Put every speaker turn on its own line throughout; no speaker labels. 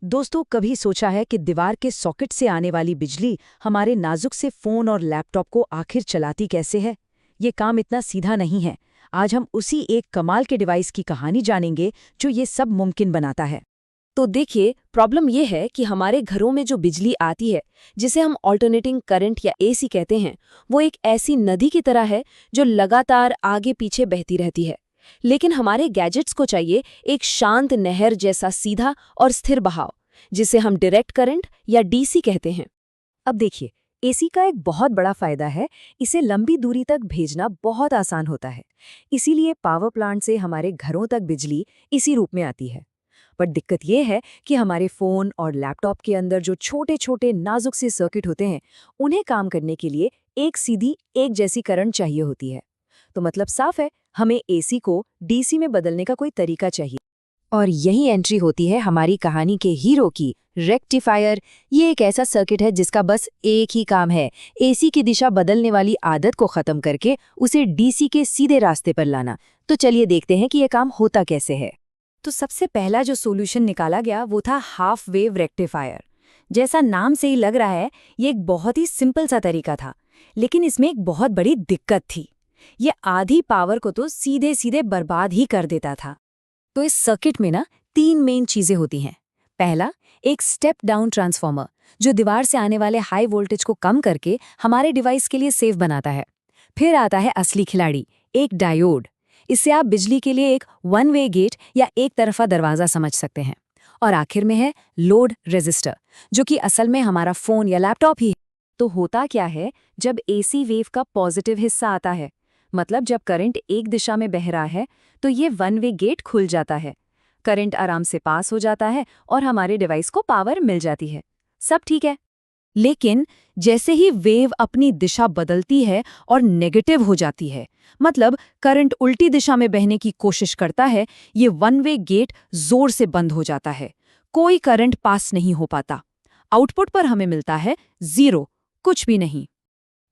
दोस्तों, कभी सोचा है कि दीवार के सॉकेट से आने वाली बिजली हमारे नाजुक से फोन और लैपटॉप को आखिर चलाती कैसे है? ये काम इतना सीधा नहीं है। आज हम उसी एक कमाल के डिवाइस की कहानी जानेंगे जो ये सब मुमकिन बनाता है।
तो देखिए, प्रॉब्लम ये है कि हमारे घरों में जो बिजली आती है, जिसे हम ऑल्टरनेटिंग करंट या एसी कहते हैं, वो एक ऐसी नदी की तरह है जो लगातार आगे पीछे बहती रहती है। लेकिन हमारे गैजेट्स को चाहिए एक शांत नहर जैसा सीधा और स्थिर बहाव, जिसे हम डायरेक्ट करंट या डीसी कहते हैं।
अब देखिए, एसी का एक बहुत बड़ा फायदा है, इसे लंबी दूरी तक भेजना बहुत आसान होता है। इसीलिए पावर प्लांट से हमारे घरों तक बिजली इसी रूप में आती है। पर दिक्कत ये है कि हमारे फ़ोन और लैपटॉप के अंदर जो छोटे छोटे नाजुक से सर्किट होते हैं, उन्हें काम करने के लिए एक सीधी एक जैसी करंट चाहिए होती है। तो मतलब साफ है, हमें एसी को डीसी में बदलने का कोई तरीका चाहिए। और यही एंट्री होती है हमारी कहानी के हीरो की, रेक्टिफायर। ये एक ऐसा सर्किट है जिसका बस एक ही काम है, एसी की दिशा बदलने वाली आदत को खत्म करके उसे डीसी के सीधे रास्ते पर लाना। तो चलिए देखते हैं कि यह काम होता कैसे है। तो सबसे पहला जो सॉल्यूशन निकाला गया वो था हाफ वेव रेक्टिफायर। जैसा नाम से ही लग रहा है, ये एक बहुत ही सिंपल सा तरीका था, लेकिन इसमें एक बहुत बड़ी दिक्कत थी। ये आधी पावर को तो सीधे सीधे बर्बाद ही कर देता था। तो इस सर्किट में ना 3 मेन चीजें होती हैं। पहला, एक स्टेप डाउन ट्रांसफॉर्मर, जो दीवार से आने वाले हाई वोल्टेज को कम करके हमारे डिवाइस के लिए सेफ बनाता है। फिर आता है असली खिलाड़ी, एक डायोड। इससे आप बिजली के लिए एक वन वे गेट या एक तरफा दरवाजा समझ सकते हैं। और आखिर में है लोड रेजिस्टर, जो कि असल में हमारा फोन या लैपटॉप ही है। तो होता क्या है, जब एसी वेव का पॉजिटिव हिस्सा आता है, मतलब जब करंट एक दिशा में बह रहा है, तो ये वन वे गेट खुल जाता है। करंट आराम से पास हो जाता है और हमारे डिवाइस को पावर मिल जाती है। सब ठीक है। लेकिन जैसे ही वेव अपनी दिशा बदलती है और नेगेटिव हो जाती है, मतलब करंट उल्टी दिशा में बहने की कोशिश करता है, ये वन वे गेट जोर से बंद हो जाता है। कोई करंट पास नहीं हो पाता। आउटपुट पर हमें मिलता है 0, कुछ भी नहीं।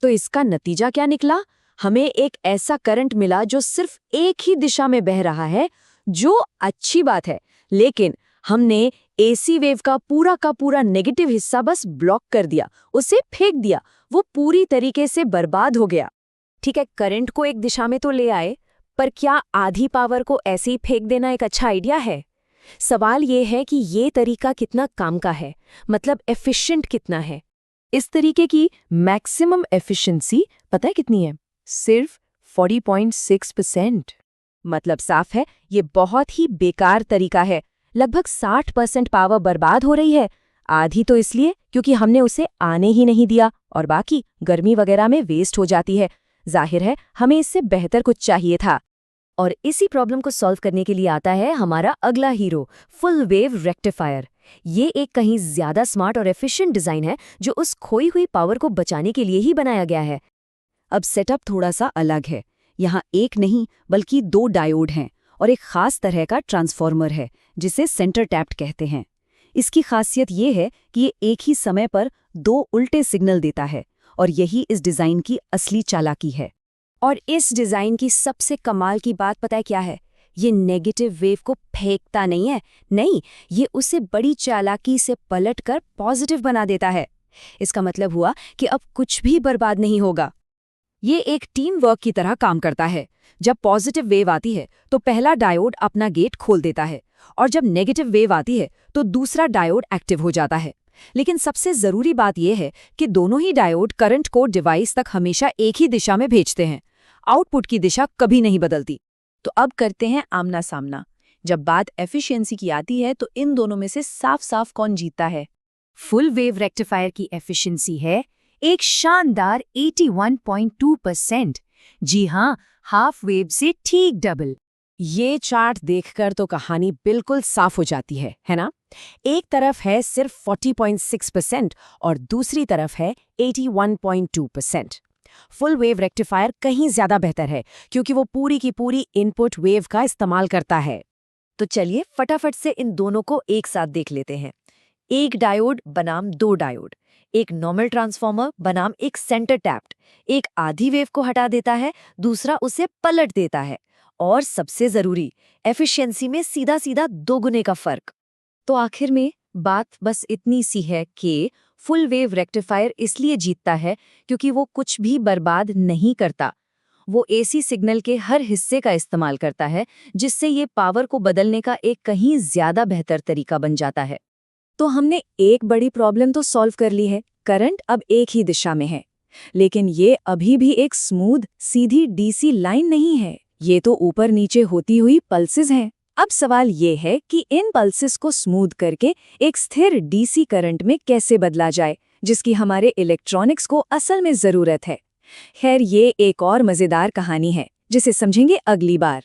तो इसका नतीजा क्या निकला? हमें एक ऐसा करंट मिला जो सिर्फ एक ही दिशा में बह रहा है, जो अच्छी बात है, लेकिन हमने एसी वेव का पूरा नेगेटिव हिस्सा बस ब्लॉक कर दिया, उसे फेंक दिया। वो पूरी तरीके से बर्बाद हो गया। ठीक है, करंट को एक दिशा में तो ले आए, पर क्या आधी पावर को ऐसे ही फेंक देना एक अच्छा आइडिया है? सवाल ये है कि ये तरीका कितना काम का है, मतलब एफिशिएंट कितना है। इस तरीके की मैक्सिमम एफिशिएंसी पता है कितनी है? सिर्फ 40.6%। मतलब साफ है, ये बहुत ही बेकार तरीका है। लगभग 60% पावर बर्बाद हो रही है। आधी तो इसलिए क्योंकि हमने उसे आने ही नहीं दिया, और बाकी गर्मी वगैरह में वेस्ट हो जाती है। जाहिर है, हमें इससे बेहतर कुछ चाहिए था। और इसी प्रॉब्लम को सॉल्व करने के लिए आता है हमारा अगला हीरो, फुल वेव रेक्टिफायर। ये एक कहीं ज्यादा स्मार्ट और एफिशिएंट डिजाइन है, जो उस खोई हुई पावर को बचाने के लिए ही बनाया गया है। अब सेटअप थोड़ा सा अलग है। यहाँ एक नहीं बल्कि 2 डायोड हैं और एक खास तरह का ट्रांसफॉर्मर है, जिसे सेंटर टैप्ड कहते हैं। इसकी खासियत ये है कि ये एक ही समय पर 2 उल्टे सिग्नल देता है, और यही इस डिज़ाइन की असली चालाकी है। और इस डिज़ाइन की सबसे कमाल की बात पता है क्या है? ये नेगेटिव वेव को फेंकता नहीं है, नहीं, ये उसे बड़ी चालाकी से पलटकर पॉजिटिव बना देता है। इसका मतलब हुआ कि अब कुछ भी बर्बाद नहीं होगा। ये एक टीम वर्क की तरह काम करता है। जब पॉजिटिव वेव आती है तो पहला डायोड अपना गेट खोल देता है, और जब नेगेटिव वेव आती है तो दूसरा डायोड एक्टिव हो जाता है। लेकिन सबसे जरूरी बात यह है कि दोनों ही डायोड करंट को डिवाइस तक हमेशा एक ही दिशा में भेजते हैं। आउटपुट की दिशा कभी नहीं बदलती। तो अब करते हैं आमना सामना। जब बात एफिशिएंसी की आती है तो इन दोनों में से साफ साफ कौन जीतता है? फुल वेव रेक्टिफायर की एफिशिएंसी है एक शानदार 81.2%। जी हाँ, हाफ वेव से ठीक डबल। ये चार्ट देखकर तो कहानी बिल्कुल साफ हो जाती है ना? एक तरफ है सिर्फ 40.6% और दूसरी तरफ है 81.2%। फुल वेव रेक्टिफायर कहीं ज्यादा बेहतर है, क्योंकि वो पूरी की पूरी इनपुट वेव का इस्तेमाल करता है। तो चलिए फटाफट से इन दोनों को एक साथ देख लेते हैं। एक डायोड बनाम 2 डायोड, एक नॉर्मल ट्रांसफॉर्मर बनाम एक सेंटर टैप्ड। एक आधी वेव को हटा देता है, दूसरा उसे पलट देता है। और सबसे जरूरी, एफिशिएंसी में सीधा सीधा 2 गुने का फर्क। तो आखिर में बात बस इतनी सी है कि फुल वेव रेक्टिफायर इसलिए जीतता है क्योंकि वो कुछ भी बर्बाद नहीं करता। वो एसी सिग्नल के हर हिस्से का इस्तेमाल करता है, जिससे ये पावर को बदलने का एक कहीं ज्यादा बेहतर तरीका बन जाता है।
तो हमने एक बड़ी प्रॉब्लम तो सॉल्व कर ली है, करंट अब एक ही दिशा में है। लेकिन ये अभी भी एक स्मूथ सीधी डीसी लाइन नहीं है, ये तो ऊपर नीचे होती हुई पल्सेस हैं। अब सवाल ये है कि इन पल्सेस को स्मूथ करके एक स्थिर डीसी करंट में कैसे बदला जाए, जिसकी हमारे इलेक्ट्रॉनिक्स को असल में जरूरत है। खैर, ये एक और मजेदार कहानी है जिसे समझेंगे अगली बार।